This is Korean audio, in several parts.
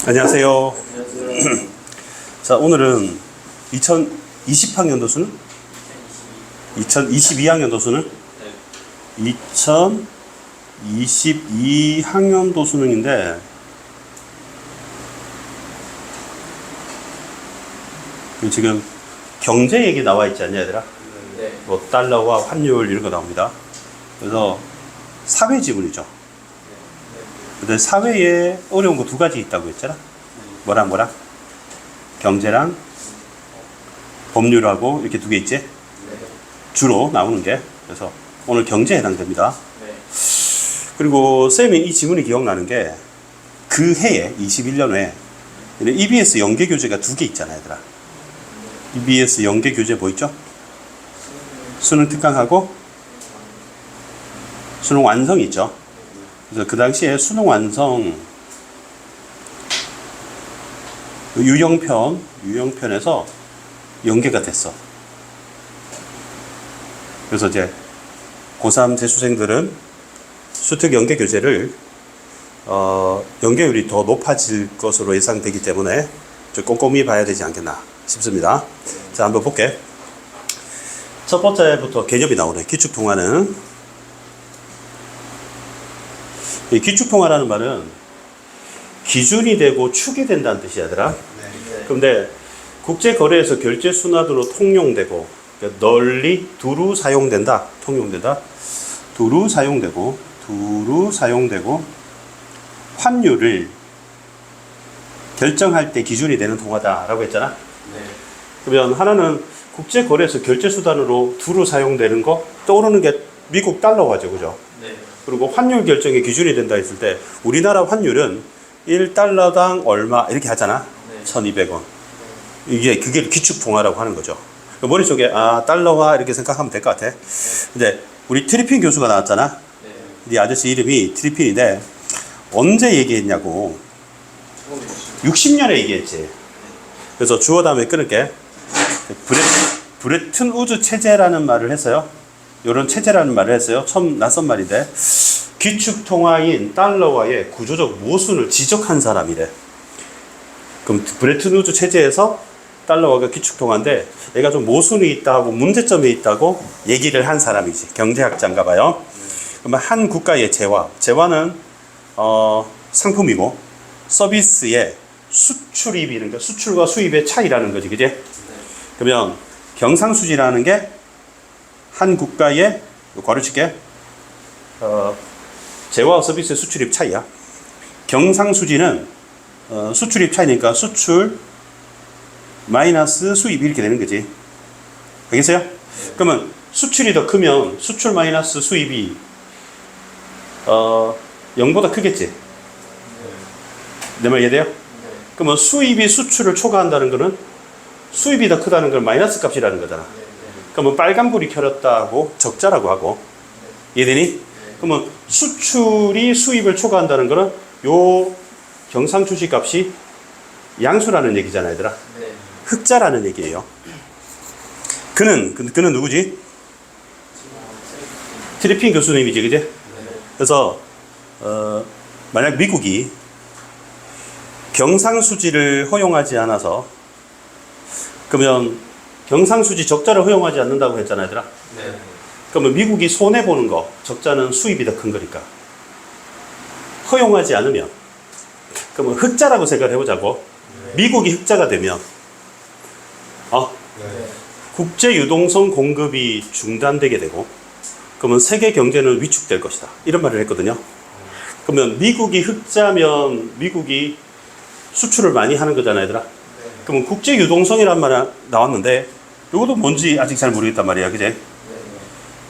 안녕하세요. 자, 오늘은 2020학년 도수는? 2022학년 도수는? 2022학년 도수능인데, 지금 경제 얘기 나와 있지 않냐, 얘들아? 네. 뭐, 달러와 환율 이런 거 나옵니다. 그래서 사회 지문이죠. 근데 사회에 어려운 거 두 가지 있다고 했잖아. 뭐랑 경제랑 법률하고 이렇게 두 개 있지. 주로 나오는 게. 그래서 오늘 경제에 해당됩니다. 네. 그리고 쌤이 이 지문이 기억나는 게 그 해에 21년에 EBS 연계 교재가 두 개 있잖아요, 얘들아. EBS 연계 교재 뭐 있죠? 수능 특강하고 수능 완성이 있죠. 그래서 그 당시에 수능 완성 유형편에서 연계가 됐어. 그래서 이제 고3 재수생들은 수특 연계 교재를 연계율이 더 높아질 것으로 예상되기 때문에 좀 꼼꼼히 봐야 되지 않겠나 싶습니다. 자, 한번 볼게. 첫 번째부터 개념이 나오네. 기축통화는, 이 기축통화라는 말은 기준이 되고 축이 된다는 뜻이야, 얘들아. 그런데 국제거래에서 결제순환으로 통용되고, 그러니까 널리 두루 사용된다. 통용된다. 두루 사용되고 환율을 결정할 때 기준이 되는 통화다라고 했잖아. 네. 그러면 하나는 국제거래에서 결제수단으로 두루 사용되는 거 떠오르는 게 미국 달러화죠, 그죠? 네. 그리고 환율 결정의 기준이 된다 했을 때 우리나라 환율은 1달러당 얼마 이렇게 하잖아. 네. 1200원. 그게 기축통화라고 하는 거죠. 머릿속에 달러화 이렇게 생각하면 될 것 같아. 근데 우리 트리핀 교수가 나왔잖아. 네. 이 아저씨 이름이 트리핀인데 언제 얘기했냐고. 60년에 얘기했지. 그래서 주어 다음에 끊을게. 브레튼 우즈 체제라는 말을 했어요. 이런 체제라는 말을 했어요. 처음 낯선 말인데 기축통화인 달러와의 구조적 모순을 지적한 사람이래. 그럼 브레튼 우즈 체제에서 달러화가 기축통화인데 얘가 좀 모순이 있다고 문제점이 있다고 얘기를 한 사람이지. 경제학자인가 봐요. 그러면 한 국가의 재화는 상품이고 서비스의 수출입이라는 거, 수출과 수입의 차이라는 거지, 그지? 그러면 경상수지라는 게 한 국가의 괄호칠게 재화와 서비스의 수출입 차이야. 경상수지는 수출입 차이니까 수출 마이너스 수입이 이렇게 되는 거지. 알겠어요? 그러면 수출이 더 크면 수출 마이너스 수입이 0보다 크겠지. 내 말 이해돼요? 그러면 수입이 수출을 초과한다는 거는 수입이 더 크다는 건 마이너스 값이라는 거잖아. 그러면 빨간불이 켜졌다고 적자라고 하고. 이해되니? 그러면 수출이 수입을 초과한다는 거는 요 경상수지 값이 양수라는 얘기잖아, 얘들아. 네. 흑자라는 얘기예요. 그는 누구지? 트리핀 교수님이지, 그지? 그래서 만약 미국이 경상수지를 허용하지 않아서, 그러면 경상수지 적자를 허용하지 않는다고 했잖아, 얘들아. 네. 그러면 미국이 손해보는 거, 적자는 수입이 더 큰 거니까. 허용하지 않으면, 그러면 흑자라고 생각을 해보자고. 미국이 흑자가 되면, 국제 유동성 공급이 중단되게 되고, 그러면 세계 경제는 위축될 것이다. 이런 말을 했거든요. 그러면 미국이 흑자면 미국이 수출을 많이 하는 거잖아요, 얘들아. 그러면 국제 유동성이란 말이 나왔는데, 이것도 뭔지 아직 잘 모르겠단 말이야, 그제?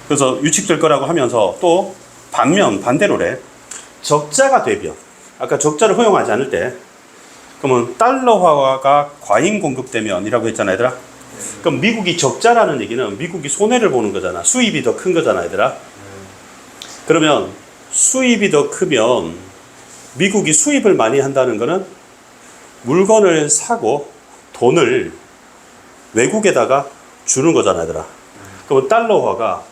그래서 유축될 거라고 하면서 또 반대로래. 적자가 되면, 아까 적자를 허용하지 않을 때, 그러면 달러화가 과잉 공급되면이라고 했잖아, 얘들아. 그럼 미국이 적자라는 얘기는 미국이 손해를 보는 거잖아. 수입이 더 큰 거잖아, 얘들아. 그러면 수입이 더 크면 미국이 수입을 많이 한다는 거는 물건을 사고 돈을 외국에다가 주는 거잖아, 얘들아. 그러면 달러화가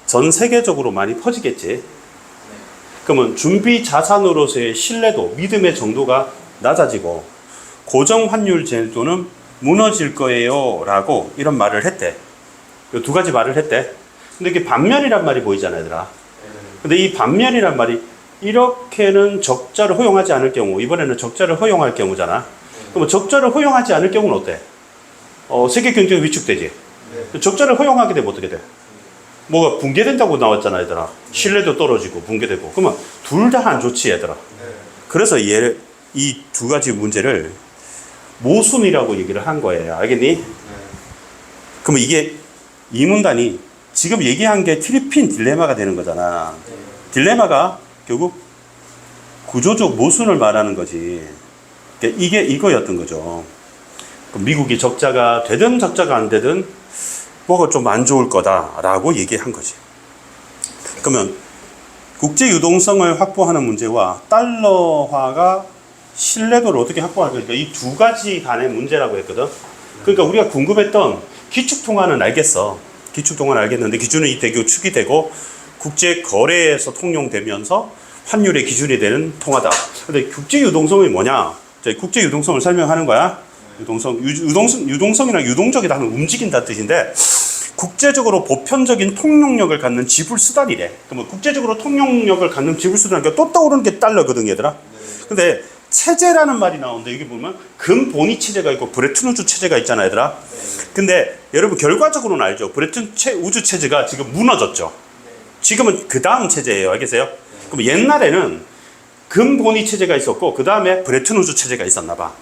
전 세계적으로 많이 퍼지겠지. 그러면 준비 자산으로서의 신뢰도, 믿음의 정도가 낮아지고 고정 환율 제도는 무너질 거예요 라고 이런 말을 했대. 이 두 가지 말을 했대. 근데 이게 반면이란 말이 보이잖아 얘들아. 근데 이 반면이란 말이 이렇게는 적자를 허용하지 않을 경우, 이번에는 적자를 허용할 경우잖아. 그럼 적자를 허용하지 않을 경우는 어때? 세계 경제가 위축되지. 적자를 허용하게 되면 어떻게 돼? 뭐가 붕괴된다고 나왔잖아 얘들아. 신뢰도 떨어지고 붕괴되고. 그러면 둘 다 안 좋지 얘들아. 그래서 이 두 가지 문제를 모순이라고 얘기를 한 거예요. 알겠니? 그러면 이게 이 문단이 지금 얘기한 게 트리핀 딜레마가 되는 거잖아. 딜레마가 결국 구조적 모순을 말하는 거지. 그러니까 이게 이거였던 거죠. 미국이 적자가 되든 적자가 안 되든 뭐가 좀 안 좋을 거다라고 얘기한 거지. 그러면 국제 유동성을 확보하는 문제와 달러화가 신뢰도를 어떻게 확보할 거니까 이 두 가지 간의 문제라고 했거든. 그러니까 우리가 궁금했던 기축통화는 알겠어. 기축통화는 알겠는데 기준은 이 대교 축이 되고 국제 거래에서 통용되면서 환율의 기준이 되는 통화다. 근데 국제 유동성이 뭐냐? 국제 유동성을 설명하는 거야. 유동성이랑 유동적이다 하면 움직인다 뜻인데 국제적으로 보편적인 통용력을 갖는 지불 수단이래. 그러면 국제적으로 통용력을 갖는 지불 수단이니까 또 떠오르는 게 달러거든 얘들아. 근데 체제라는 말이 나오는데 여기 보면 근본위 체제가 있고 브레튼 우주 체제가 있잖아 얘들아. 근데 여러분 결과적으로는 알죠. 브레튼 우주 체제가 지금 무너졌죠. 지금은 그 다음 체제예요. 알겠어요? 그럼 옛날에는 근본위 체제가 있었고 그 다음에 브레튼 우주 체제가 있었나 봐.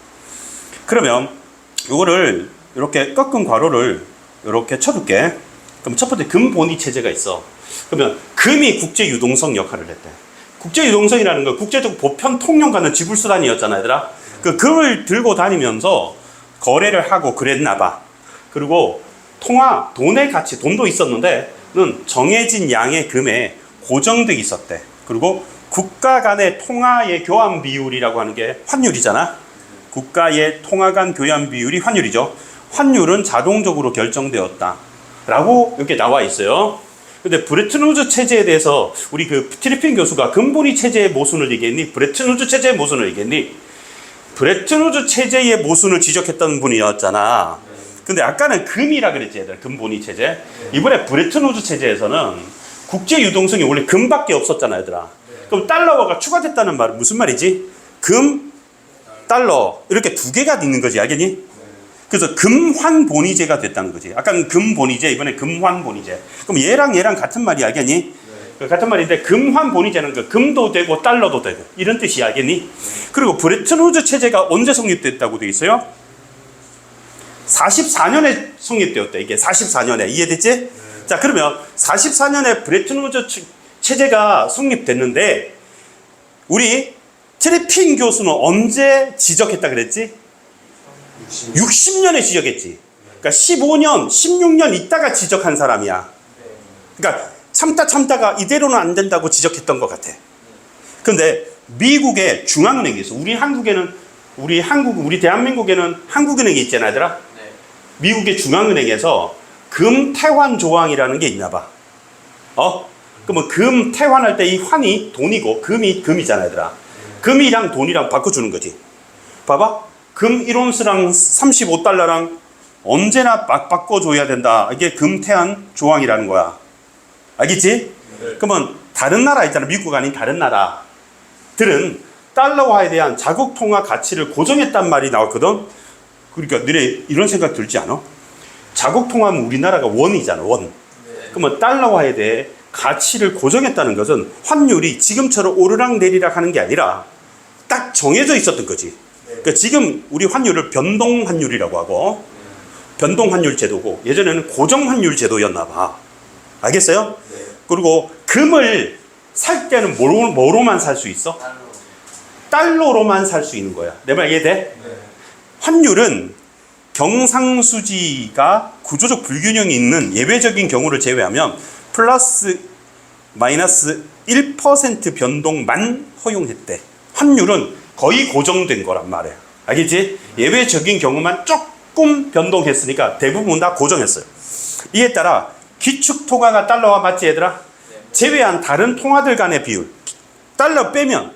그러면 이거를 이렇게 꺾은 괄호를 이렇게 쳐둘게. 그럼 첫 번째 근본위 체제가 있어. 그러면 금이 국제 유동성 역할을 했대. 국제 유동성이라는 건 국제적 보편 통용 가는 지불 수단이었잖아 얘들아. 그 금을 들고 다니면서 거래를 하고 그랬나 봐. 그리고 돈의 가치, 돈도 있었는데는 정해진 양의 금에 고정돼 있었대. 그리고 국가 간의 통화의 교환 비율이라고 하는 게 환율이잖아. 국가의 통화 간 교환 비율이 환율이죠. 환율은 자동적으로 결정되었다 라고 이렇게 나와 있어요. 근데 브레튼 우주 체제에 대해서 우리 그 트리핀 교수가 근본위 체제의 모순을 얘기했니? 브레튼 우주 체제의 모순을 얘기했니? 브레튼 우주 체제의 모순을 지적했던 분이었잖아. 근데 아까는 금이라 그랬지 얘들. 근본위 체제. 이번에 브레튼 우주 체제에서는 국제 유동성이 원래 금밖에 없었잖아 얘들아. 그럼 달러화가 추가됐다는 말은 무슨 말이지? 금, 달러 이렇게 두 개가 있는 거지. 알겠니? 그래서 금환본위제가 됐다는 거지. 아까는 금본위제, 이번에 금환본위제. 그럼 얘랑 같은 말이 알겠니? 같은 말인데 금환본위제는 그 금도 되고 달러도 되고 이런 뜻이 알겠니? 그리고 브레튼 우주 체제가 언제 성립됐다고 되어 있어요? 44년에 성립되었대. 이게 44년에. 이해됐지? 자, 그러면 44년에 브레튼 우주 체제가 성립됐는데 우리 트리핀 교수는 언제 지적했다 그랬지? 60년에 지적했지. 그러니까 15년, 16년 있다가 지적한 사람이야. 그러니까 참다가 이대로는 안 된다고 지적했던 것 같아. 근데 미국의 중앙은행이 있어. 우리 대한민국에는 한국은행이 있잖아, 얘들아. 미국의 중앙은행에서 금 태환 조항이라는 게 있나 봐. 그러면 금 태환할 때 이 환이 돈이고 금이 금이잖아, 얘들아. 금이랑 돈이랑 바꿔주는 거지. 봐봐. 금 1온스랑 35달러랑 언제나 막 바꿔줘야 된다. 이게 금태환 조항이라는 거야. 알겠지? 그러면 다른 나라 있잖아. 미국 아닌 다른 나라들은 달러화에 대한 자국 통화 가치를 고정했단 말이 나왔거든. 그러니까 너네 이런 생각 들지 않아? 자국 통화하면 우리나라가 원이잖아. 원. 그러면 달러화에 대해 가치를 고정했다는 것은 환율이 지금처럼 오르락 내리락 하는 게 아니라 딱 정해져 있었던 거지. 그러니까 지금 우리 환율을 변동 환율이라고 하고 변동 환율 제도고 예전에는 고정 환율 제도였나 봐. 알겠어요? 그리고 금을 살 때는 뭐로만 살 수 있어? 달러로만 살 수 있는 거야. 내 말 이해돼? 환율은 경상수지가 구조적 불균형이 있는 예외적인 경우를 제외하면 플러스 마이너스 1% 변동만 허용했대. 환율은 거의 고정된 거란 말이야. 알겠지? 예외적인 경우만 조금 변동했으니까 대부분 다 고정했어요. 이에 따라 기축통화가 달러화 맞지 얘들아? 제외한 다른 통화들 간의 비율 달러 빼면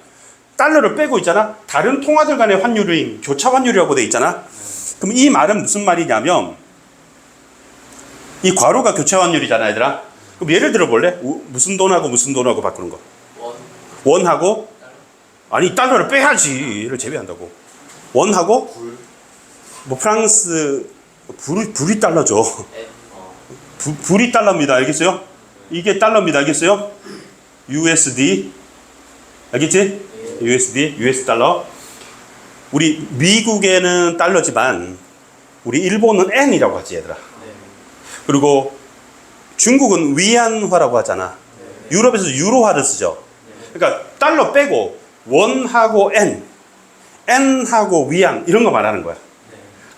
달러를 빼고 있잖아. 다른 통화들 간의 환율인 교차 환율이라고 돼 있잖아. 그럼 이 말은 무슨 말이냐면 이 괄호가 교차 환율이잖아, 얘들아. 그럼 예를 들어 볼래? 무슨 돈하고 무슨 돈하고 바꾸는 거? 원하고 아니 달러를 빼야지. 얘를 제외한다고. 원하고 뭐 프랑스 불이 달러죠. 불이 달러입니다. 알겠어요? 이게 달러입니다. 알겠어요? USD 알겠지? USD, US 달러. 우리 미국에는 달러지만 우리 일본은 엔이라고 하지, 얘들아. 그리고 중국은 위안화라고 하잖아. 유럽에서 유로화를 쓰죠. 그러니까 달러 빼고 원하고 엔하고 위안 이런 거 말하는 거야.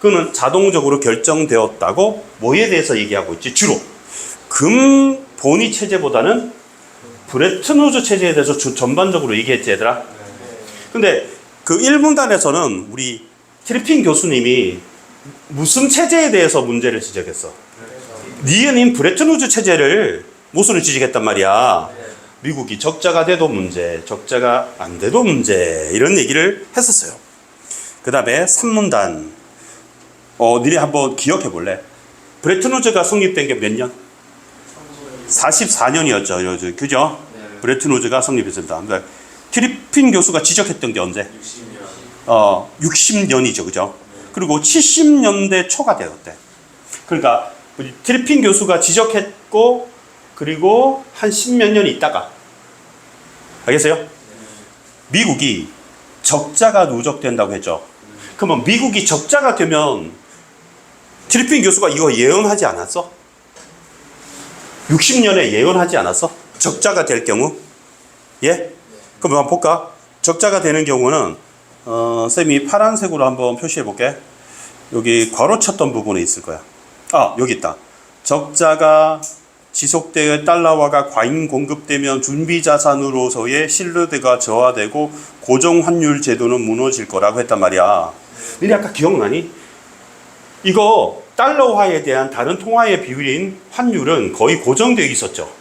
그거는 자동적으로 결정되었다고 뭐에 대해서 얘기하고 있지? 주로 금 본위 체제보다는 브레튼 우즈 체제에 대해서 전반적으로 얘기했지, 얘들아. 근데 그 1문단에서는 우리 트리핀 교수님이 무슨 체제에 대해서 문제를 지적했어? 니은인 브레튼 우즈 체제를 모순을 지적했단 말이야. 미국이 적자가 돼도 문제, 적자가 안 돼도 문제, 이런 얘기를 했었어요. 그 다음에 3문단. 니네 한번 기억해 볼래? 브레튼 우즈가 성립된 게 몇 년? 44년이었죠. 그죠? 브레튼 우즈가 성립했습니다. 그러니까 트리핀 교수가 지적했던 게 언제? 60년이죠. 그죠? 그리고 70년대 초가 되었대. 그러니까 트리핀 교수가 지적했고 그리고 한 10몇 년 있다가 알겠어요? 미국이 적자가 누적된다고 했죠. 그러면 미국이 적자가 되면 트리핀 교수가 이거 예언하지 않았어? 60년에 예언하지 않았어? 적자가 될 경우? 예? 그럼 한번 볼까? 적자가 되는 경우는 쌤이 파란색으로 한번 표시해 볼게. 여기 괄호 쳤던 부분에 있을 거야. 여기 있다. 적자가 지속되어 달러화가 과잉 공급되면 준비자산으로서의 신뢰도가 저하되고 고정환율 제도는 무너질 거라고 했단 말이야. 너네 아까 기억나니? 이거 달러화에 대한 다른 통화의 비율인 환율은 거의 고정되어 있었죠.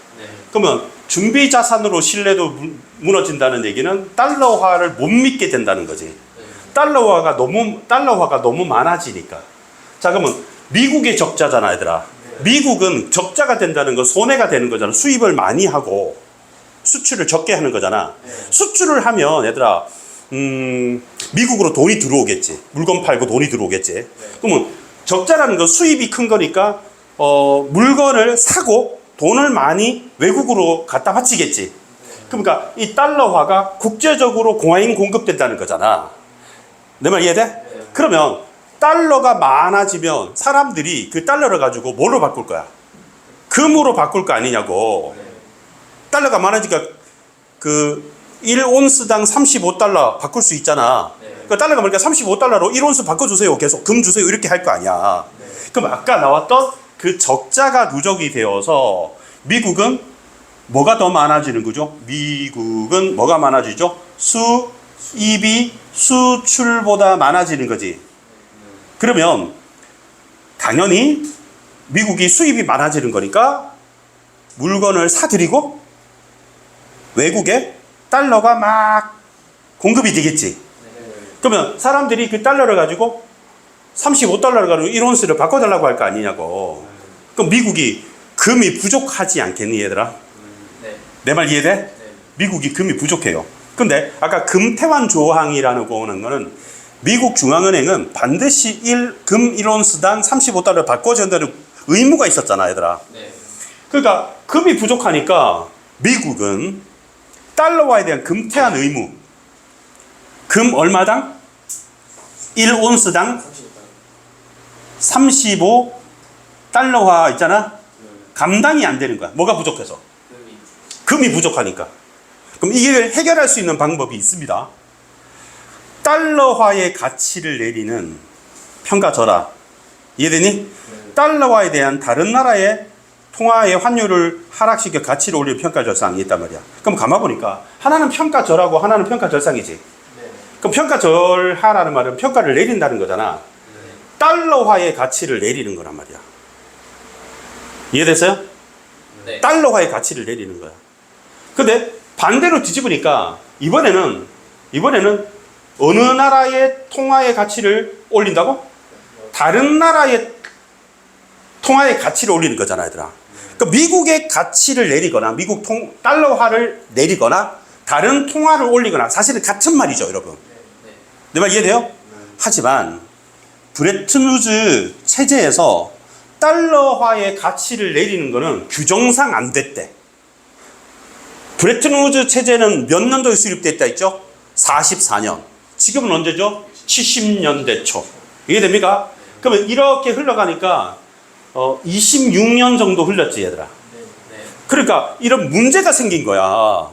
그러면 준비자산으로 신뢰도 무너진다는 얘기는 달러화를 못 믿게 된다는 거지. 달러화가 너무 많아지니까. 자, 그러면 미국의 적자잖아, 얘들아. 미국은 적자가 된다는 건 손해가 되는 거잖아. 수입을 많이 하고 수출을 적게 하는 거잖아. 수출을 하면 얘들아 미국으로 돈이 들어오겠지. 물건 팔고 돈이 들어오겠지. 그러면 적자라는 건 수입이 큰 거니까 물건을 사고 돈을 많이 외국으로 갖다 바치겠지. 그러니까 이 달러화가 국제적으로 과잉 공급된다는 거잖아. 내 말 이해돼? 그러면 달러가 많아지면 사람들이 그 달러를 가지고 뭘로 바꿀 거야? 금으로 바꿀 거 아니냐고. 달러가 많아지니까 그 1온스당 35달러 바꿀 수 있잖아. 그 달러가 그러니까 35달러로 1온스 바꿔주세요. 계속 금 주세요. 이렇게 할 거 아니야. 그럼 아까 나왔던 그 적자가 누적이 되어서 미국은 뭐가 더 많아지는 거죠? 미국은 뭐가 많아지죠? 수입이 수출보다 많아지는 거지. 그러면 당연히 미국이 수입이 많아지는 거니까 물건을 사들이고 외국에 달러가 막 공급이 되겠지. 그러면 사람들이 그 달러를 가지고 35달러를 가지고 1온스를 바꿔달라고 할 거 아니냐고. 그럼 미국이 금이 부족하지 않겠니, 얘들아? 내 말 이해돼? 미국이 금이 부족해요. 근데 아까 금태환 조항이라는 거는 미국 중앙은행은 반드시 금 1온스당 35달러를 바꿔줘야 되는 의무가 있었잖아, 얘들아. 그러니까 금이 부족하니까 미국은 달러화에 대한 금태환 의무. 금 얼마당? 1온스당 35달러화 있잖아. 감당이 안 되는 거야. 뭐가 부족해서? 금이 부족하니까. 그럼 이게 해결할 수 있는 방법이 있습니다. 달러화의 가치를 내리는 평가절하. 이해되니? 달러화에 대한 다른 나라의 통화의 환율을 하락시켜 가치를 올리는 평가절상이 있단 말이야. 그럼 가만 보니까 하나는 평가절하고 하나는 평가절상이지. 그럼 평가절하라는 말은 평가를 내린다는 거잖아. 달러화의 가치를 내리는 거란 말이야. 이해됐어요? 달러화의 가치를 내리는 거야. 근데 반대로 뒤집으니까 이번에는 이번에는 어느 나라의 통화의 가치를 올린다고? 다른 나라의 통화의 가치를 올리는 거잖아, 얘들아. 그러니까 미국의 가치를 내리거나 미국 달러화를 내리거나 다른 통화를 올리거나 사실은 같은 말이죠, 여러분. 내 말 이해돼요? 하지만 브레튼 우즈 체제에서 달러화의 가치를 내리는 거는 규정상 안 됐대. 브레튼 우즈 체제는 몇 년도에 수립됐다 했죠? 44년. 지금은 언제죠? 70년대 초. 이해됩니까? 그러면 이렇게 흘러가니까 26년 정도 흘렀지, 얘들아. 그러니까 이런 문제가 생긴 거야.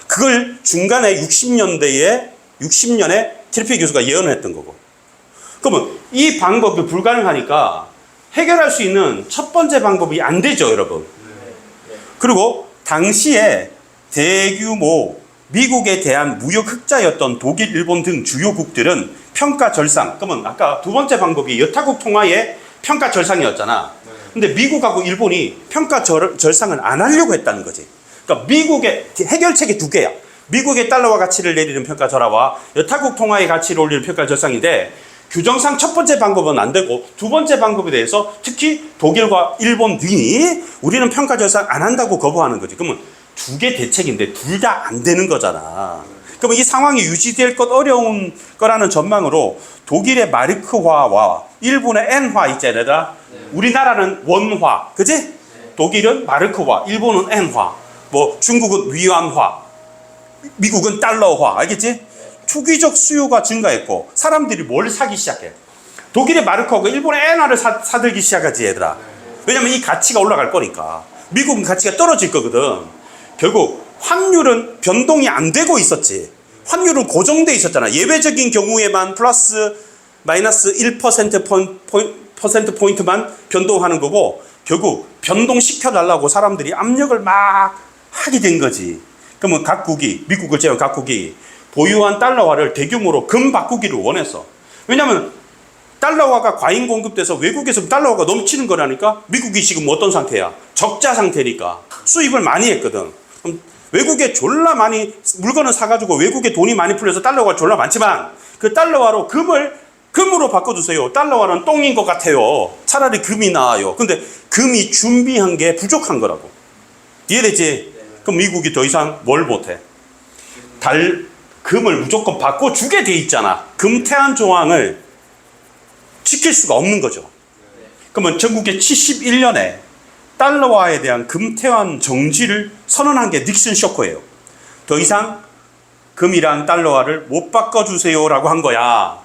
그걸 중간에 60년에 트리피 교수가 예언을 했던 거고. 그러면 이 방법이 불가능하니까 해결할 수 있는 첫 번째 방법이 안 되죠, 여러분. 그리고 당시에 대규모 미국에 대한 무역 흑자였던 독일, 일본 등 주요국들은 평가 절상. 그러면 아까 두 번째 방법이 여타국 통화의 평가 절상이었잖아. 근데 미국하고 일본이 평가 절상을 안 하려고 했다는 거지. 그러니까 미국의 해결책이 두 개야. 미국의 달러화 가치를 내리는 평가 절하와 여타국 통화의 가치를 올리는 평가 절상인데 규정상 첫 번째 방법은 안 되고 두 번째 방법에 대해서 특히 독일과 일본 등이 우리는 평가 절상 안 한다고 거부하는 거지. 그러면 두 개 대책인데 둘 다 안 되는 거잖아. 그러면 이 상황이 유지될 것 어려운 거라는 전망으로 독일의 마르크화와 일본의 엔화 있잖아. 우리나라는 원화, 그지? 독일은 마르크화, 일본은 엔화, 뭐 중국은 위안화, 미국은 달러화, 알겠지? 투기적 수요가 증가했고 사람들이 뭘 사기 시작해? 독일의 마르크하고 일본의 엔화를 사들기 시작하지, 얘들아. 왜냐면 이 가치가 올라갈 거니까. 미국은 가치가 떨어질 거거든. 결국 환율은 변동이 안 되고 있었지. 환율은 고정돼 있었잖아. 예외적인 경우에만 플러스 마이너스 1% 포인트만 변동하는 거고 결국 변동시켜 달라고 사람들이 압력을 막 하게 된 거지. 그러면 각국이, 미국을 제외한 각국이 보유한 달러화를 대규모로 금 바꾸기를 원했어. 왜냐하면 달러화가 과잉 공급돼서 외국에서 달러화가 넘치는 거라니까. 미국이 지금 어떤 상태야? 적자 상태니까 수입을 많이 했거든. 그럼 외국에 졸라 많이 물건을 사가지고 외국에 돈이 많이 풀려서 달러화가 졸라 많지만 그 달러화로 금으로 바꿔주세요. 달러화는 똥인 것 같아요. 차라리 금이 나아요. 근데 금이 준비한 게 부족한 거라고. 이해되지? 그럼 미국이 더 이상 뭘 못해? 금을 무조건 바꿔주게 돼 있잖아. 금태안 조항을 지킬 수가 없는 거죠. 그러면 전국에 71년에 달러화에 대한 금태환 정지를 선언한 게 닉슨 쇼커예요. 더 이상 금이랑 달러화를 못 바꿔주세요라고 한 거야.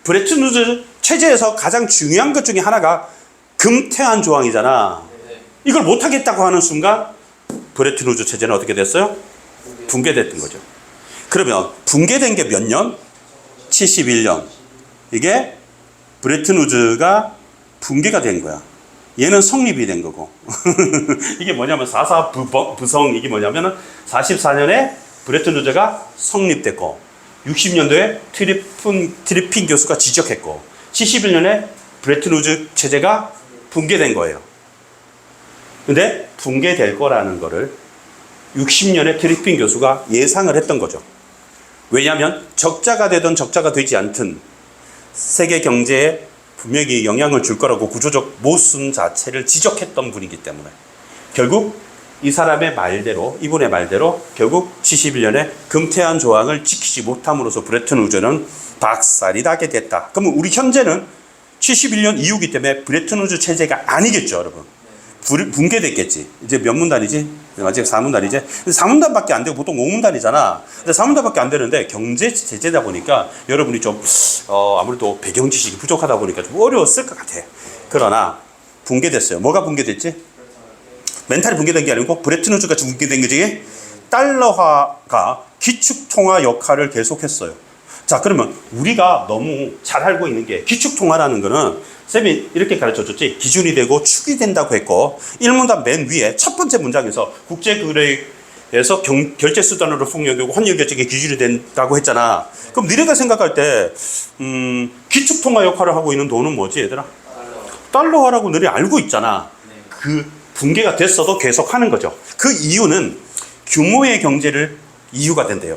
브레튼 우즈 체제에서 가장 중요한 것 중에 하나가 금태환 조항이잖아. 이걸 못하겠다고 하는 순간 브레튼 우즈 체제는 어떻게 됐어요? 붕괴됐던 거죠. 그러면 붕괴된 게 몇 년? 71년. 이게 브레튼 우즈가 붕괴가 된 거야. 얘는 성립이 된 거고. 이게 뭐냐면 4.4 부성, 이게 뭐냐면 44년에 브레튼 우즈가 성립됐고 60년도에 트리핀 교수가 지적했고 71년에 브레튼 우즈 체제가 붕괴된 거예요. 근데 붕괴될 거라는 거를 60년에 트리핀 교수가 예상을 했던 거죠. 왜냐하면 적자가 되든 적자가 되지 않든 세계 경제에 분명히 영향을 줄 거라고 구조적 모순 자체를 지적했던 분이기 때문에 결국 이 사람의 말대로, 이분의 말대로 결국 71년에 금태안 조항을 지키지 못함으로써 브레튼 우즈는 박살이 나게 됐다. 그러면 우리 현재는 71년 이후기 때문에 브레튼 우즈 체제가 아니겠죠, 여러분. 붕괴됐겠지. 이제 몇 문단이지? 아직 4문단이지? 근데 4문단밖에 안 되고 보통 5문단이잖아. 근데 4문단밖에 안 되는데 경제 제재다 보니까 여러분이 좀 아무래도 배경 지식이 부족하다 보니까 좀 어려웠을 것 같아. 그러나 붕괴됐어요. 뭐가 붕괴됐지? 멘탈이 붕괴된 게 아니고 브레튼 우즈가 붕괴된 거지. 달러화가 기축통화 역할을 계속했어요. 자, 그러면 우리가 너무 잘 알고 있는 게 기축통화라는 거는 쌤이 이렇게 가르쳐줬지. 기준이 되고 축이 된다고 했고 1문단 맨 위에 첫 번째 문장에서 국제거래에서 결제수단으로 폭력이고 환율결정의 기준이 된다고 했잖아. 그럼 너네가 생각할 때 기축통화 역할을 하고 있는 돈은 뭐지, 얘들아? 달러화라고 너네 알고 있잖아. 그 붕괴가 됐어도 계속 하는 거죠. 그 이유는 규모의 경제를 이유가 된대요.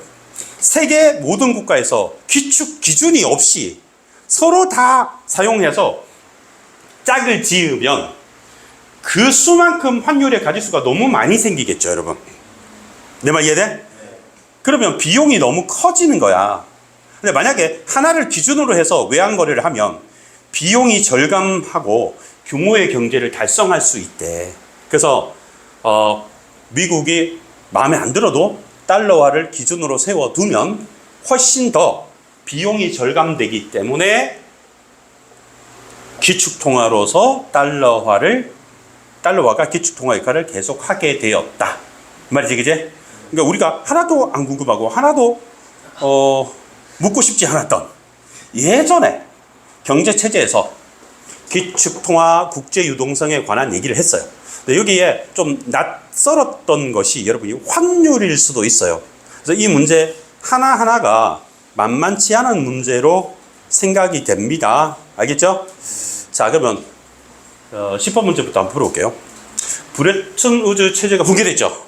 세계 모든 국가에서 기축 기준이 없이 서로 다 사용해서 짝을 지으면 그 수만큼 환율의 가지수가 너무 많이 생기겠죠, 여러분. 내 말 이해돼? 그러면 비용이 너무 커지는 거야. 근데 만약에 하나를 기준으로 해서 외환거래를 하면 비용이 절감하고 규모의 경제를 달성할 수 있대. 그래서 미국이 마음에 안 들어도 달러화를 기준으로 세워두면 훨씬 더 비용이 절감되기 때문에 기축통화로서 달러화가 기축통화 역할을 계속하게 되었다. 말이지, 그제? 그러니까 우리가 하나도 안 궁금하고 하나도 묻고 싶지 않았던 예전에 경제체제에서 기축통화 국제유동성에 관한 얘기를 했어요. 근데 여기에 좀 낯설었던 것이 여러분이 환율일 수도 있어요. 그래서 이 문제 하나하나가 만만치 않은 문제로 생각이 됩니다. 알겠죠? 자, 그러면 10번 문제부터 한번 풀어볼게요. 브레튼 우즈 체제가 붕괴됐죠?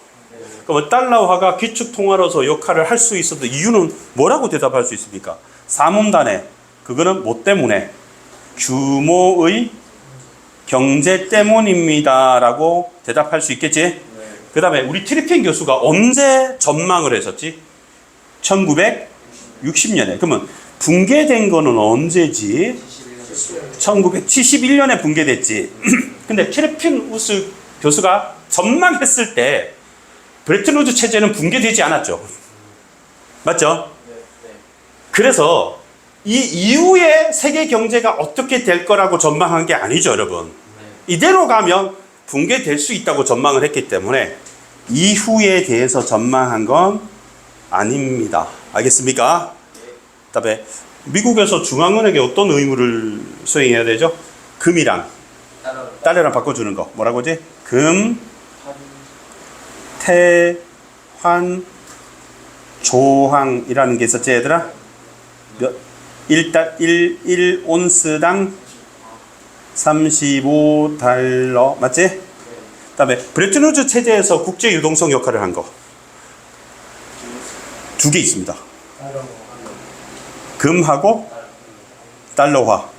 그러면 달러화가 기축통화로서 역할을 할 수 있었던 이유는 뭐라고 대답할 수 있습니까? 사문단에 그거는 뭐 때문에? 규모의 경제 때문입니다 라고 대답할 수 있겠지? 그 다음에 우리 트리핀 교수가 언제 전망을 했었지? 1960년에. 그러면 붕괴된 거는 언제지? 1971년에 붕괴됐지. 근데 트리핀 우스 교수가 전망했을 때 브레튼 우즈 체제는 붕괴되지 않았죠. 맞죠? 그래서 이 이후에 세계 경제가 어떻게 될 거라고 전망한 게 아니죠, 여러분. 이대로 가면 붕괴될 수 있다고 전망을 했기 때문에 이후에 대해서 전망한 건 아닙니다. 알겠습니까? 그다음에 미국에서 중앙은행에 어떤 의무를 수행해야 되죠? 금이랑 달러랑 바꿔주는 거 뭐라고 하지? 금, 태, 환, 조항이라는 게 있었지, 얘들아? 1온스당 35달러 맞지? 그 다음에 브레튼 우즈 체제에서 국제 유동성 역할을 한 거 두 개 있습니다. 금하고 달러화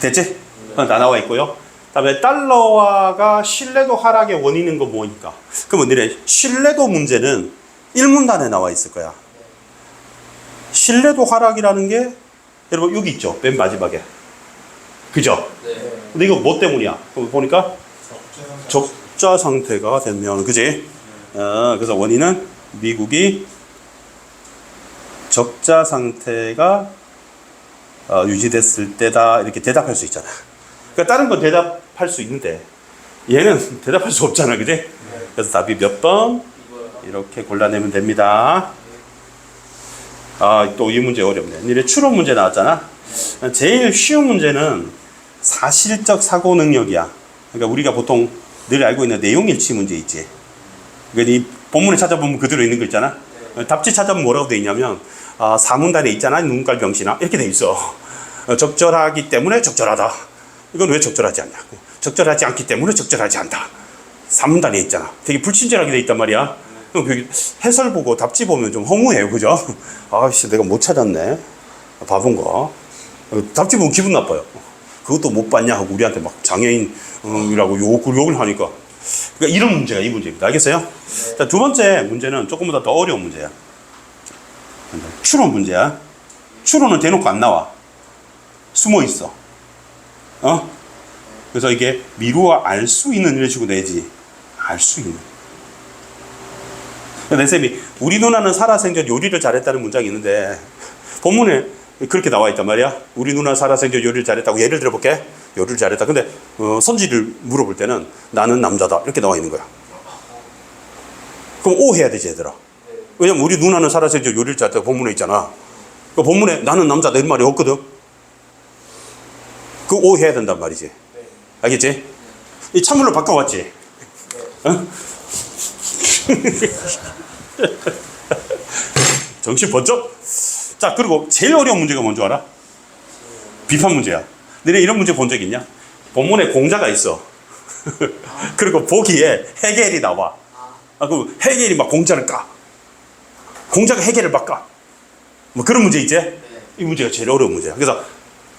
됐지? 다 나와 있고요. 그 다음에 달러화가 신뢰도 하락의 원인인 건 뭐니까? 그러면 너네 신뢰도 문제는 1문단에 나와 있을 거야. 신뢰도 하락이라는 게 여러분 여기 있죠, 맨 마지막에. 그죠? 네. 근데 이거 뭐 때문이야? 보니까 적자 상태가 되면, 그지? 그래서 원인은 미국이 적자 상태가 유지됐을 때다, 이렇게 대답할 수 있잖아. 그러니까 다른 건 대답할 수 있는데 얘는 대답할 수 없잖아, 그지? 네. 그래서 답이 몇 번? 이렇게 골라내면 됩니다. 또 이 문제 어렵네. 니네 추론 문제 나왔잖아. 제일 쉬운 문제는 사실적 사고 능력이야. 그러니까 우리가 보통 늘 알고 있는 내용 일치 문제 있지. 그러니까 이 본문에 찾아보면 그대로 있는 거 있잖아. 답지 찾아보면 뭐라고 돼 있냐면 사문단에 있잖아, 눈깔 병신아, 이렇게 돼 있어. 적절하기 때문에 적절하다. 이건 왜 적절하지 않냐? 적절하지 않기 때문에 적절하지 않다. 사문단에 있잖아. 되게 불친절하게 돼 있단 말이야. 해설 보고 답지 보면 좀 허무해요, 그죠? 아씨, 내가 못 찾았네, 바본가. 답지 보면 기분 나빠요. 그것도 못 봤냐 하고 우리한테 막 장애인이라고 욕을 하니까. 그러니까 이런 문제가 이 문제입니다. 알겠어요? 네. 자, 두 번째 문제는 조금보다 더 어려운 문제야. 추론 문제야. 추론은 대놓고 안 나와. 숨어 있어. 그래서 이게 미루어 알 수 있는 이런 식으로 내지. 알 수 있는. 내 쌤이 우리 누나는 살아생전 요리를 잘했다는 문장이 있는데 본문에 그렇게 나와 있단 말이야. 우리 누나 살아생전 요리를 잘했다고. 예를 들어볼게. 요리를 잘했다. 근데 선지를 물어볼 때는 나는 남자다 이렇게 나와 있는 거야. 그럼 O 해야 되지, 얘들아. 왜냐면 우리 누나는 살아생전 요리를 잘했다고 본문에 있잖아. 그 본문에 나는 남자다 이런 말이 없거든. 그 O 해야 된단 말이지. 알겠지? 이 찬물로 바꿔왔지? 어? 정신 번쩍. 자, 그리고 제일 어려운 문제가 뭔지 알아? 비판 문제야. 너네 이런 문제 본 적 있냐? 본문에 공자가 있어. 그리고 보기에 헤겔이 나와. 그럼 헤겔이 막 공자를 까. 공자가 해결을 바꿔. 뭐 그런 문제 있지? 이 문제가 제일 어려운 문제야. 그래서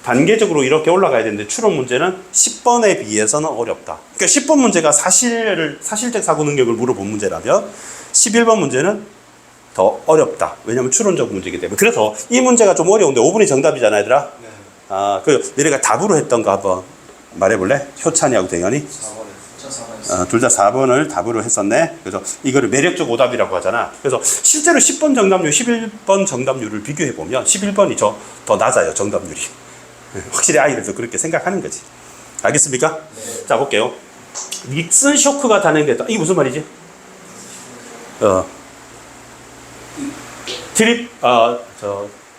단계적으로 이렇게 올라가야 되는데 추론 문제는 10번에 비해서는 어렵다. 그러니까 10번 문제가 사실적 사고 능력을 물어본 문제라면 11번 문제는 더 어렵다. 왜냐하면 추론적 문제이기 때문에. 그래서 이 문제가 좀 어려운데 5번이 정답이잖아, 얘들아. 네. 아, 그 너네가 답으로 했던 거 한번 말해볼래? 효찬이하고 대현이? 4번에 둘 다 4번을 답으로 했었네. 그래서 이거를 매력적 오답이라고 하잖아. 그래서 실제로 10번 정답률, 11번 정답률을 비교해보면 11번이 더 낮아요, 정답률이. 확실히 아이들도 그렇게 생각하는 거지. 알겠습니까? 네. 자, 볼게요. 닉슨 쇼크가 단행됐다. 이게 무슨 말이지?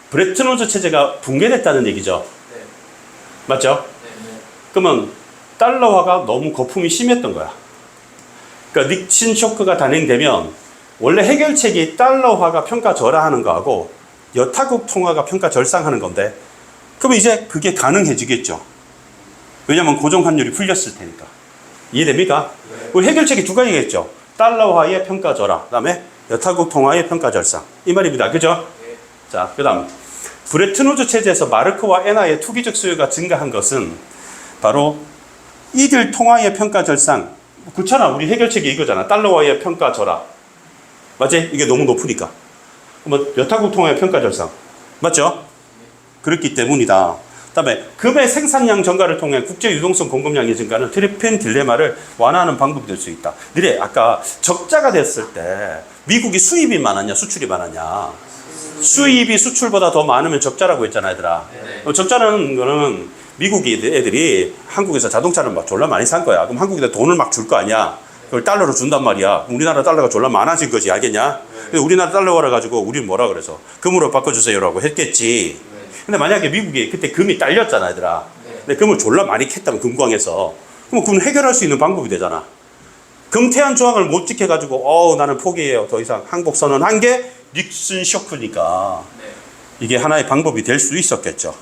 브레튼 우즈 체제가 붕괴됐다는 얘기죠. 네. 맞죠? 네. 그러면 달러화가 너무 거품이 심했던 거야. 그러니까 닉슨 쇼크가 단행되면 원래 해결책이 달러화가 평가 절하하는 거하고 여타국 통화가 평가 절상하는 건데, 그러면 이제 그게 가능해지겠죠. 왜냐면 고정 환율이 풀렸을 테니까. 이해됩니까? 네. 우리 해결책이 두 가지겠죠. 달러화의 평가 절하, 그다음에 여타국 통화의 평가 절상. 이 말입니다. 그죠? 네. 자, 그다음 브레튼 우즈 체제에서 마르크와 엔화의 투기적 수요가 증가한 것은 바로 이들 통화의 평가 절상. 그렇잖아. 우리 해결책이 이거잖아. 달러화의 평가 절하. 맞지? 이게 너무 높으니까. 뭐 여타국 통화의 평가 절상. 맞죠? 그렇기 때문이다. 그다음에 금의 생산량 증가를 통해 국제 유동성 공급량의 증가는 트리핀 딜레마를 완화하는 방법이 될 수 있다. 너네 아까 적자가 됐을 때 미국이 수입이 많았냐, 수출이 많았냐? 수입이 수출보다 더 많으면 적자라고 했잖아, 얘들아. 네. 적자라는 거는 미국 애들이 한국에서 자동차를 막 졸라 많이 산 거야. 그럼 한국에다 돈을 막 줄 거 아니야. 그걸 달러로 준단 말이야. 우리나라 달러가 졸라 많아진 거지, 알겠냐? 근데 우리나라 달러라 가지고 우리는 뭐라 그래서 금으로 바꿔주세요라고 했겠지. 근데 만약에 미국이 그때 금이 딸렸잖아, 얘들아. 근데 금을 졸라 많이 캤다면 금광에서. 그럼 그건 해결할 수 있는 방법이 되잖아. 금태한 조항을 못 지켜가지고 나는 포기해요. 더 이상 항복 선언한 게 닉슨 쇼크니까 이게 하나의 방법이 될 수 있었겠죠.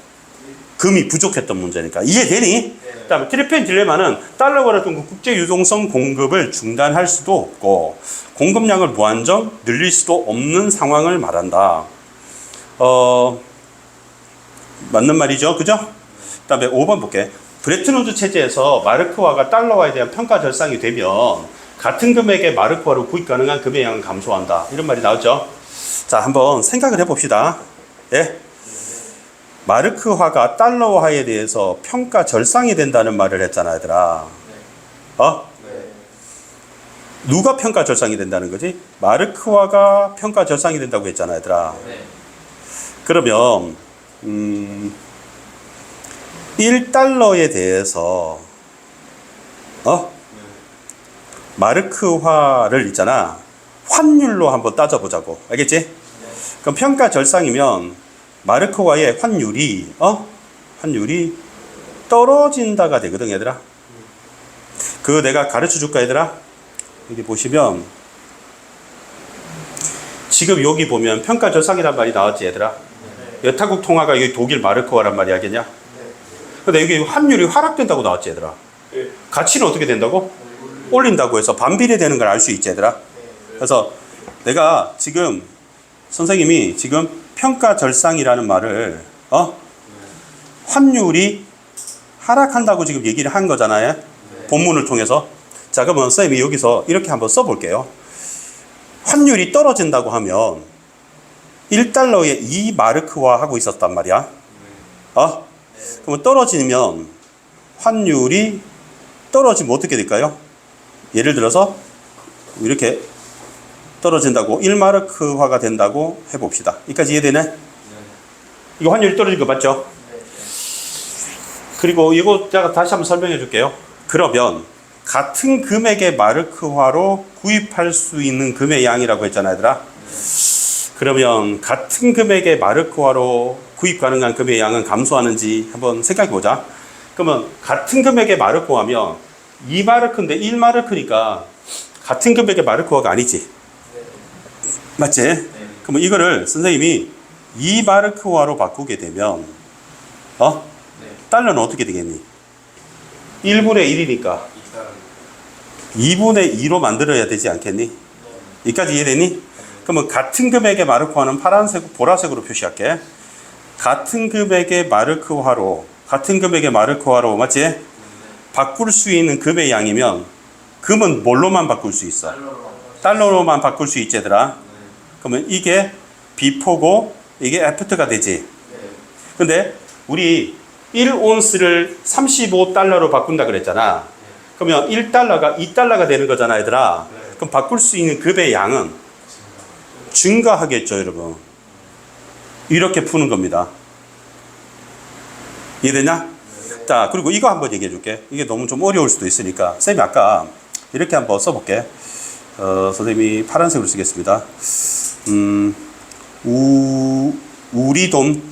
금이 부족했던 문제니까. 이해되니? 그다음에 트리핀 딜레마는 달러화를 통한 국제 유동성 공급을 중단할 수도 없고 공급량을 무한정 늘릴 수도 없는 상황을 말한다. 맞는 말이죠, 그죠? 그다음에 5번 볼게. 브레튼 우즈 체제에서 마르크화가 달러화에 대한 평가 절상이 되면 같은 금액의 마르크화로 구입 가능한 금의 양은 감소한다. 이런 말이 나왔죠. 자, 한번 생각을 해봅시다. 예? 마르크화가 달러화에 대해서 평가 절상이 된다는 말을 했잖아, 얘들아. 누가 평가 절상이 된다는 거지? 마르크화가 평가 절상이 된다고 했잖아, 얘들아. 그러면 1달러에 대해서 마르크화를 있잖아, 환율로 한번 따져보자고. 알겠지? 그럼 평가 절상이면 마르크화의 환율이 떨어진다가 되거든, 얘들아. 그거 내가 가르쳐 줄까, 얘들아? 여기 보시면 지금 여기 보면 평가 절상이란 말이 나왔지, 얘들아. 여타국 통화가 여기 독일 마르크화란 말이 알겠냐? 근데 여기 환율이 하락된다고 나왔지, 얘들아. 가치는 어떻게 된다고? 올린다고 해서 반비례 되는 걸 알 수 있지, 얘들아. 그래서 내가 지금 선생님이 지금 평가 절상이라는 말을 환율이 하락한다고 지금 얘기를 한 거잖아요. 본문을 통해서. 자, 그러면 선생님이 여기서 이렇게 한번 써볼게요. 환율이 떨어진다고 하면 1달러에 2마르크화 하고 있었단 말이야. 그러면 떨어지면 환율이 떨어지면 어떻게 될까요? 예를 들어서 이렇게 떨어진다고 1마르크화가 된다고 해봅시다. 여기까지 이해되네? 이거 환율이 떨어진 거 맞죠? 그리고 이거 제가 다시 한번 설명해 줄게요. 그러면 같은 금액의 마르크화로 구입할 수 있는 금의 양이라고 했잖아요, 얘들아. 그러면 같은 금액의 마르크화로 구입 가능한 금의 양은 감소하는지 한번 생각해 보자. 그러면 같은 금액의 마르크화면 2마르크인데 1마르크니까 같은 금액의 마르크화가 아니지. 맞지? 그러면 이거를 선생님이 2마르크화로 바꾸게 되면 달러는 어떻게 되겠니? 1분의 1이니까 2분의 2로 만들어야 되지 않겠니? 여기까지 이해되니? 그러면 같은 금액의 마르크화는 파란색, 보라색으로 표시할게. 같은 금액의 마르크화로, 같은 금액의 마르크화로, 맞지? 바꿀 수 있는 금의 양이면 금은 뭘로만 바꿀 수 있어? 달러로만 바꿀 수 있지, 얘들아. 그러면 이게 B포고 이게 F트가 되지. 근데 우리 1온스를 35달러로 바꾼다 그랬잖아. 그러면 1달러가 2달러가 되는 거잖아, 얘들아. 그럼 바꿀 수 있는 금의 양은 증가하겠죠, 여러분. 이렇게 푸는 겁니다. 이해되냐? 자, 그리고 이거 한번 얘기해 줄게. 이게 너무 좀 어려울 수도 있으니까. 쌤이 아까 이렇게 한번 써볼게. 선생님이 파란색으로 쓰겠습니다. 우리 돈,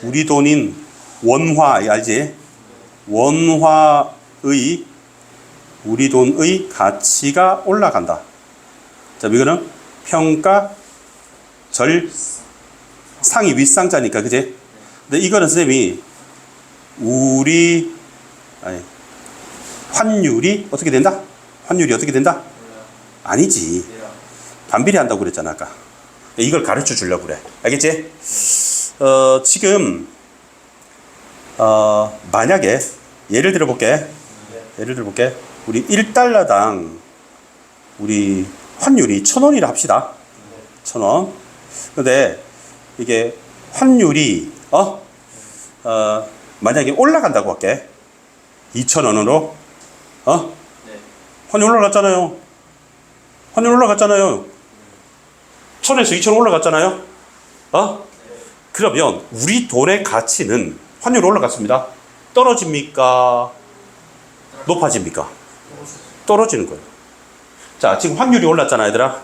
우리 돈인 원화, 알지? 원화의, 우리 돈의 가치가 올라간다. 자, 이거는 평가, 절, 상이 윗상자니까, 그지? 근데 이거는 선생님이 환율이 어떻게 된다? 환율이 어떻게 된다? 아니지. 반비례 한다고 그랬잖아, 아까. 이걸 가르쳐 주려고 그래. 알겠지? 지금, 만약에, 예를 들어볼게. 우리 1달러당, 우리 환율이 1,000원이라 합시다. 1,000원. 근데, 이게 환율이, 만약에 올라간다고 할게. 2,000원으로. 환율 올라갔잖아요. 1,000에서 2,000원 올라갔잖아요. 그러면 우리 돈의 가치는 환율 올라갔습니다. 떨어집니까? 높아집니까? 떨어지는 거예요. 자, 지금 환율이 올랐잖아, 얘들아.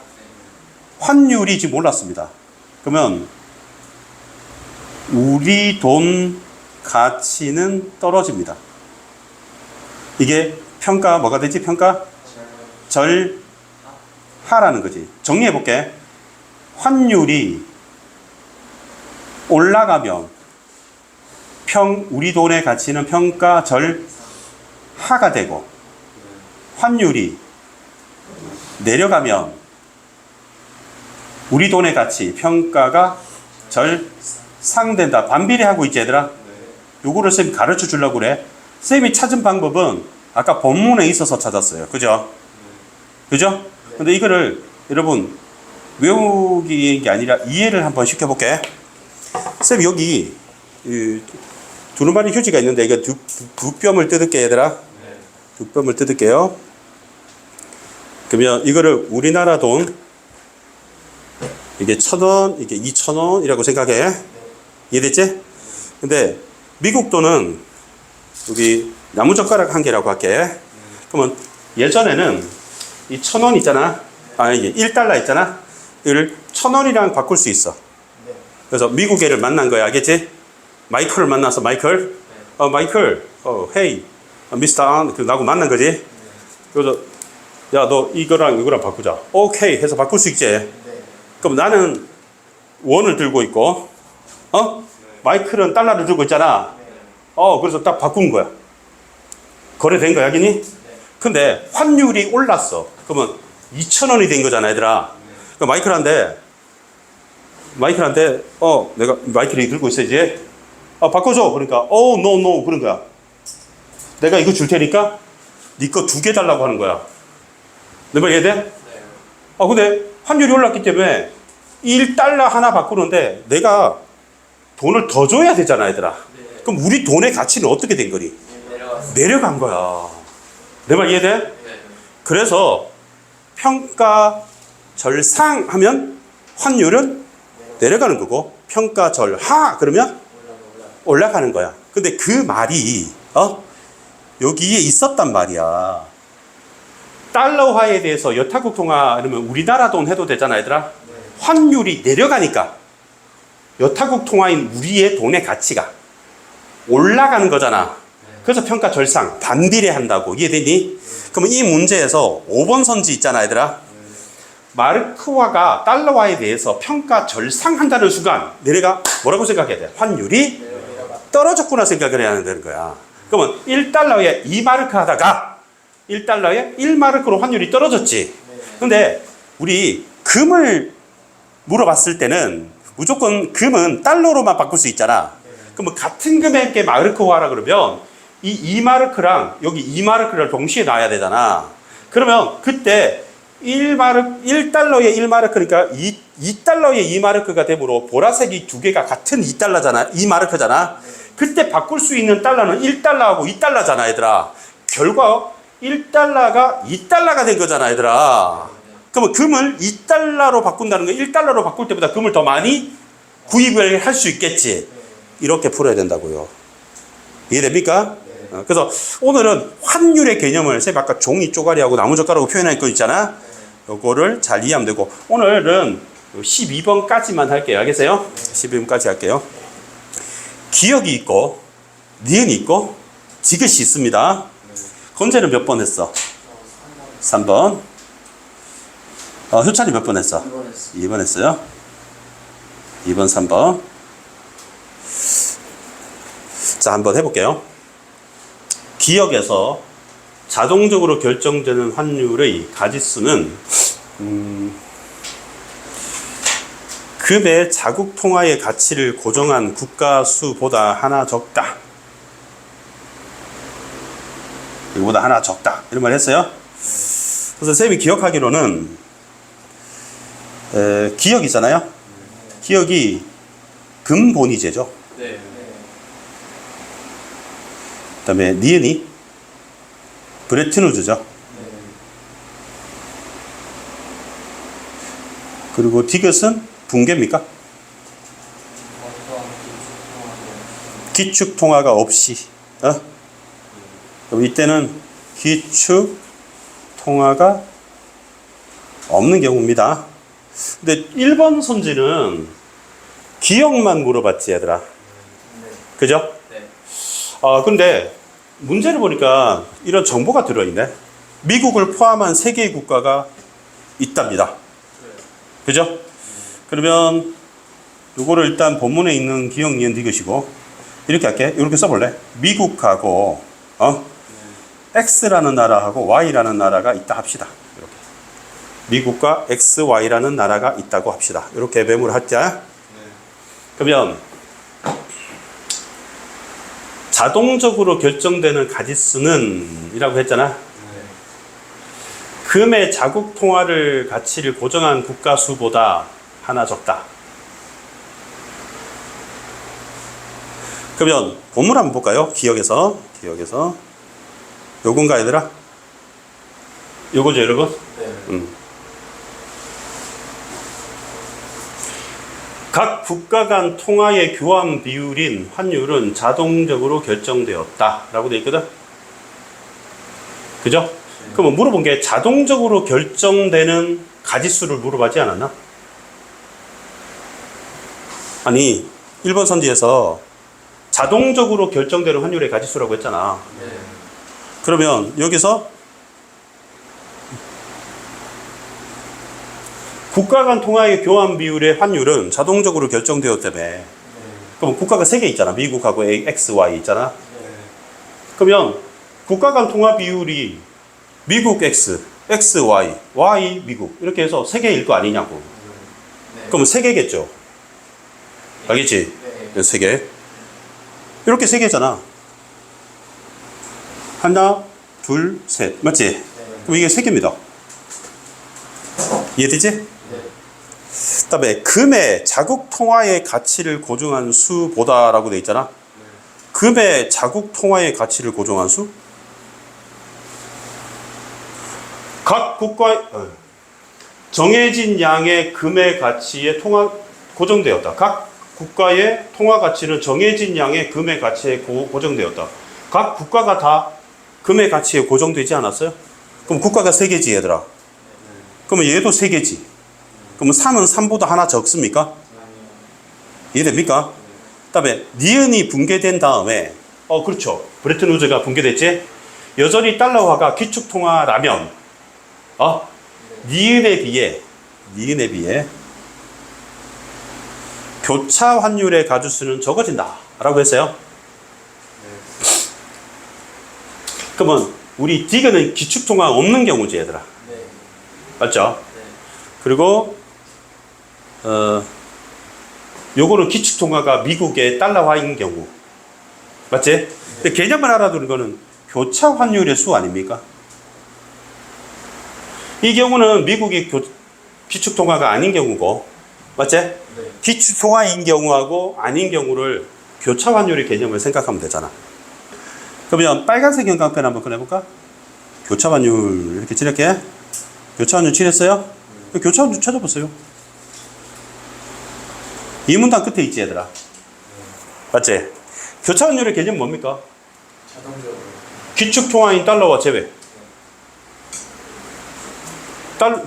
환율이 지금 올랐습니다. 그러면 우리 돈 가치는 떨어집니다. 이게 평가 뭐가 되지? 평가 절하라는 거지. 정리해 볼게. 환율이 올라가면 우리 돈의 가치는 평가 절하가 되고, 환율이 내려가면 우리 돈의 가치 평가가 절상된다. 반비례하고 있지, 얘들아? 요거를 쌤이 가르쳐 주려고 그래. 쌤이 찾은 방법은 아까 본문에 있어서 찾았어요. 그죠? 근데 이거를 여러분 외우기 게 아니라 이해를 한번 시켜볼게. 쌤 여기 두루마리 휴지가 있는데 이거 두 뼘을 뜯을게, 얘들아. 두 뼘을 뜯을게요. 그러면 이거를 우리나라 돈, 이게 1,000원, 이게 2,000원이라고 생각해. 이해됐지? 근데 미국 돈은 여기 나무젓가락 한 개라고 할게. 그러면 예전에는 이 1,000원 있잖아. 이게 1달러 있잖아. 이걸 1,000원이랑 바꿀 수 있어. 그래서 미국애를 만난 거야. 알겠지? 마이클을 만나서 마이클, 헤이, 미스터 안, 나하고 만난 거지. 그래서 야, 너 이거랑 이거랑 바꾸자. 오케이 해서 바꿀 수 있지. 그럼 나는 원을 들고 있고, 마이클은 달러를 들고 있잖아. 그래서 딱 바꾼 거야. 거래된 거야, 여기니? 근데 환율이 올랐어. 그러면 2,000원이 된 거잖아, 얘들아. 그러니까 마이클한테, 내가 마이클이 들고 있어야지. 바꿔줘. 그러니까, no, 그런 거야. 내가 이거 줄 테니까 네 거 2개 달라고 하는 거야. 내 말 이해돼? 근데 환율이 올랐기 때문에 1달러 하나 바꾸는데 내가 돈을 더 줘야 되잖아, 얘들아. 그럼 우리 돈의 가치는 어떻게 된 거니? 내려간 거야. 내 말 이해돼? 그래서 평가 절상하면 환율은 내려가는 거고, 평가 절하 그러면 올라가는 거야. 근데 그 말이 여기에 있었단 말이야. 달러화에 대해서 여타국 통화 그러면 우리나라 돈 해도 되잖아, 얘들아. 환율이 내려가니까 여타국 통화인 우리의 돈의 가치가 올라가는 거잖아. 그래서 평가 절상, 반비례 한다고. 이해되니? 그러면 이 문제에서 5번 선지 있잖아, 얘들아. 마르크화가 달러화에 대해서 평가 절상한다는 순간 내가 뭐라고 생각해야 돼? 환율이 떨어졌구나 생각을 해야 되는 거야. 그러면 1달러에 2마르크 하다가 1달러에 1마르크로 환율이 떨어졌지. 근데 우리 금을 물어봤을 때는 무조건 금은 달러로만 바꿀 수 있잖아. 그러면 같은 금액의 마르크화라 그러면 이 2마르크랑 여기 2마르크를 동시에 놔야 되잖아. 그러면 그때 1달러에 1마르크니까 2달러에 2마르크가 되므로 보라색이 두 개가 같은 2달러잖아. 2마르크잖아. 그때 바꿀 수 있는 달러는 1달러하고 2달러잖아, 얘들아. 결과 1달러가 2달러가 된 거잖아, 얘들아. 그러면 금을 2달러로 바꾼다는 거 1달러로 바꿀 때보다 금을 더 많이 구입을 할 수 있겠지. 이렇게 풀어야 된다고요. 이해됩니까? 그래서 오늘은 환율의 개념을 쌤 아까 종이 쪼가리하고 나무젓가락으로 표현할 거 있잖아. 요거를 잘 이해하면 되고 오늘은 12번까지만 할게요. 알겠어요? 12번까지 할게요. 기억이 있고 니은이 있고 지그시 있습니다. 건재는 몇 번 했어? 3번. 효찬이 몇 번 했어? 2번 했어요. 2번, 3번. 자, 한번 해볼게요. 기억에서 자동적으로 결정되는 환율의 가짓수는 금의 자국 통화의 가치를 고정한 국가 수보다 하나 적다. 이거보다 하나 적다. 이런 말 했어요. 그래서 쌤이 기억하기로는 기억이잖아요. 기억이 근본위제죠. 네. 그 다음에 니은이 브레튼우즈죠. 그리고 디귿은 붕괴입니까? 기축 통화가 없이. 그럼 이때는 기축 통화가 없는 경우입니다. 근데 1번 선지는 기억만 물어봤지, 얘들아. 그죠? 네. 근데 문제를 보니까 이런 정보가 들어있네. 미국을 포함한 3개의 국가가 있답니다. 그죠? 그러면 요거를 일단 본문에 있는 기억, 니은, 디귿이고 이렇게 할게. 이렇게 써볼래? 미국하고 X라는 나라하고 Y라는 나라가 있다 합시다. 이렇게. 미국과 X, Y라는 나라가 있다고 합시다. 이렇게 메모를 하자. 그러면 자동적으로 결정되는 가짓수는 이라고 했잖아. 금의 자국 통화를 가치를 고정한 국가 수보다 하나 적다. 그러면 본문 한번 볼까요? 기억에서 요건가 얘들아? 요거죠 여러분? 네. 각 국가 간 통화의 교환 비율인 환율은 자동적으로 결정되었다 라고 되어 있거든. 그죠? 그럼 물어본 게 자동적으로 결정되는 가짓수를 물어보지 않았나? 아니 1번 선지에서 자동적으로 결정되는 환율의 가짓수라고 했잖아. 네. 그러면 여기서 국가 간 통화의 교환 비율의 환율은 자동적으로 결정되었다며. 그럼 국가가 3개 있잖아. 미국하고 X, Y 있잖아. 그러면 국가 간 통화 비율이 미국 X, X, Y, Y, 미국 이렇게 해서 3개일 거 아니냐고. 그러면 3개겠죠. 알겠지? 네. 3개. 이렇게 3개잖아. 하나, 둘, 셋. 맞지? 그럼 이게 3개입니다. 이해되지? 그 다음에 금의 자국 통화의 가치를 고정한 수보다라고 돼 있잖아. 금의 자국 통화의 가치를 고정한 수? 각 국가 정해진 양의 금의 가치에 고정되었다. 각 국가의 통화 가치는 정해진 양의 금의 가치에 고정되었다. 각 국가가 다 금의 가치에 고정되지 않았어요? 그럼 국가가 3개지 얘들아. 그러면 얘도 3개지. 그러면 3은 3보다 하나 적습니까? 이해됩니까? 그 다음에 니은이 붕괴된 다음에 그렇죠. 브레튼우즈가 붕괴됐지? 여전히 달러화가 기축통화라면 니은에 비해 교차 환율의 가짓수는 적어진다 라고 했어요. 그러면 우리 디귿은 기축통화 없는 경우지 얘들아. 맞죠? 그리고 요거는 기축통화가 미국의 달러화인 경우. 맞지? 근데 개념만 알아두는 거는 교차 환율의 수 아닙니까? 이 경우는 미국이 기축통화가 아닌 경우고, 맞지? 네. 기축통화인 경우하고 아닌 경우를 교차 환율의 개념을 생각하면 되잖아. 그러면 빨간색 형광펜 한번 꺼내볼까? 교차 환율 이렇게 칠할게. 교차 환율 칠했어요? 교차 환율 찾아보세요. 이 문단 끝에 있지 얘들아. 맞지? 교차 환율의 개념 뭡니까? 자동적으로 기축통화인 달러화 제외.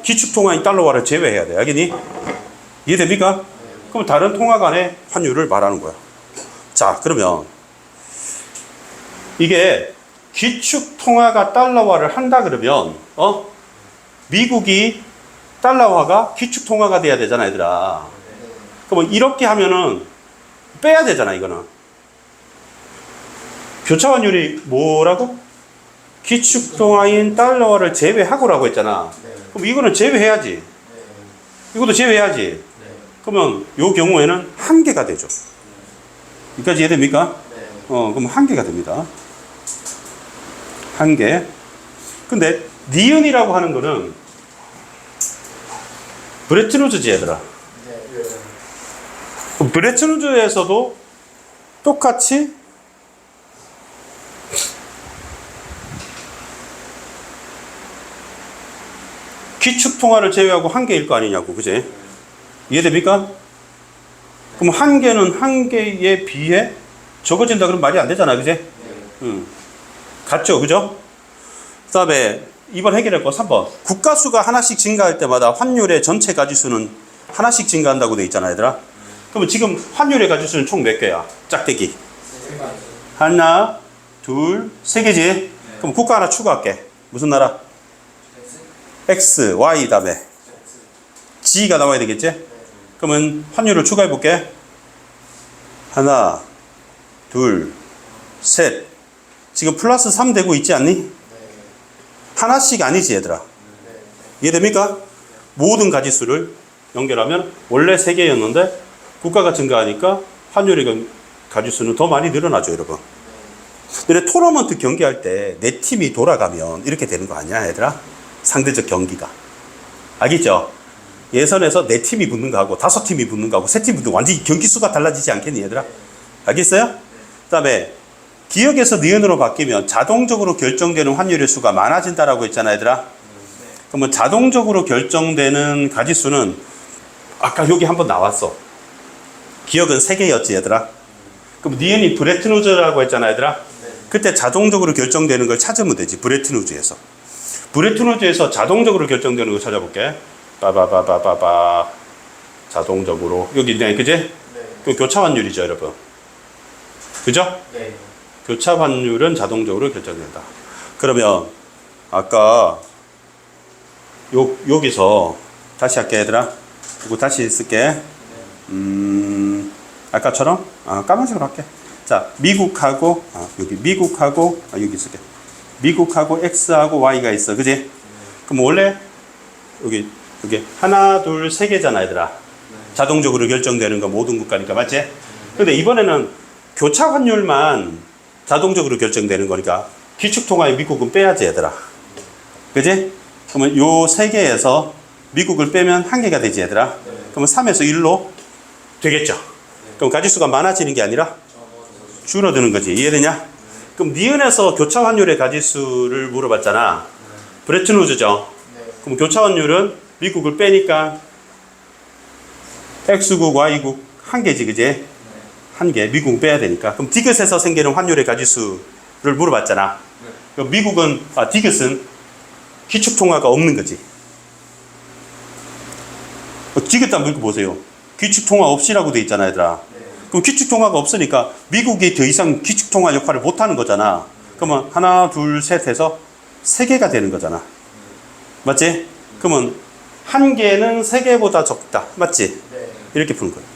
기축통화인 달러화를 제외해야 돼. 알겠니? 이해됩니까? 그럼 다른 통화 간의 환율을 말하는 거야. 자, 그러면 이게 기축통화가 달러화를 한다 그러면 미국이 달러화가 기축통화가 돼야 되잖아, 얘들아. 그럼 이렇게 하면은 빼야 되잖아, 이거는. 교차 환율이 뭐라고? 기축통화인 달러화를 제외하고라고 했잖아. 그럼 이거는 제외해야지. 이것도 제외해야지. 그러면 이 경우에는 한 개가 되죠. 여기까지 이해됩니까? 그럼 한 개가 됩니다. 한 개. 근데 니은이라고 하는 거는 브레튼우즈지 얘들아. 브레튼우즈에서도 똑같이 기축통화를 제외하고 한 개일 거 아니냐고, 그지? 이해됩니까? 그럼 한 개는 한 개에 비해 적어진다 그러면 말이 안 되잖아, 그지? 같죠, 그죠? 그 다음에 2번 해결했고 3번. 국가수가 하나씩 증가할 때마다 환율의 전체 가지수는 하나씩 증가한다고 돼 있잖아, 얘들아. 그러면 지금 환율의 가지수는 총 몇 개야? 짝대기. 하나, 둘, 세 개지? 그럼 국가 하나 추가할게. 무슨 나라? X, Y 다음에 G가 나와야 되겠지? 그러면 환율을 추가해 볼게. 하나, 둘, 셋. 지금 플러스 3 되고 있지 않니? 하나씩 아니지 얘들아. 이해됩니까? 모든 가지수를 연결하면 원래 3개였는데 국가가 증가하니까 환율의 가지수는 더 많이 늘어나죠, 여러분. 근데 토너먼트 경기할 때 내 팀이 돌아가면 이렇게 되는 거 아니야, 얘들아? 상대적 경기가. 알겠죠? 예선에서 4팀이 붙는 거하고 5팀이 붙는 거하고 3팀이 붙는 거 완전히 경기 수가 달라지지 않겠니, 얘들아? 알겠어요? 그 다음에 기억에서 니은으로 바뀌면 자동적으로 결정되는 환율의 수가 많아진다라고 했잖아, 얘들아. 그러면 자동적으로 결정되는 가지수는 아까 여기 한번 나왔어. 기억은 3개였지, 얘들아. 그럼 니은이 브레튼우즈라고 했잖아, 얘들아. 그때 자동적으로 결정되는 걸 찾으면 되지, 브레튼우즈에서. 브레튼우즈에서 자동적으로 결정되는 거 찾아볼게. 빠바바바바바. 자동적으로. 여기 있네, 그지? 네. 그 교차 환율이죠, 여러분. 그죠? 네. 교차 환율은 자동적으로 결정된다. 그러면 아까 여기서 다시 할게, 얘들아. 이거 다시 쓸게. 아까처럼 까만색으로 할게. 자, 미국하고 여기 미국하고 여기 쓸게. 미국하고 X하고 Y가 있어, 그지? 그럼 원래 여기 하나, 둘, 세 개잖아, 얘들아. 자동적으로 결정되는 거 모든 국가니까, 맞지? 근데 이번에는 교차 환율만 자동적으로 결정되는 거니까 기축통화에 미국은 빼야지, 얘들아. 그지? 그러면 요 세 개에서 미국을 빼면 한 개가 되지, 얘들아. 그러면 3에서 1로 되겠죠? 그럼 가지수가 많아지는 게 아니라 줄어드는 거지. 이해되냐? 그럼 니은에서 교차 환율의 가지수를 물어봤잖아. 브레튼우즈죠. 그럼 교차 환율은 미국을 빼니까 X국, Y국 한 개지, 그지? 한 개. 미국은 빼야 되니까. 그럼 디귿에서 생기는 환율의 가지수를 물어봤잖아. 그럼 미국은 디귿은 기축통화가 없는 거지. 디귿 한번 읽어보세요. 기축통화 없이라고 돼 있잖아, 얘들아. 그럼 기축통화가 없으니까 미국이 더 이상 기축통화 역할을 못하는 거잖아. 그러면 하나, 둘, 셋 해서 3개가 되는 거잖아. 맞지? 그러면 한 개는 3개보다 적다. 맞지? 이렇게 푸는 거예요.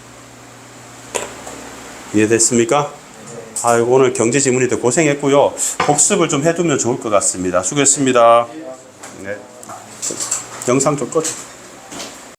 이해됐습니까? 아이고, 오늘 경제 지문이도 고생했고요. 복습을 좀 해두면 좋을 것 같습니다. 수고했습니다. 네. 영상 좀 꺼줘.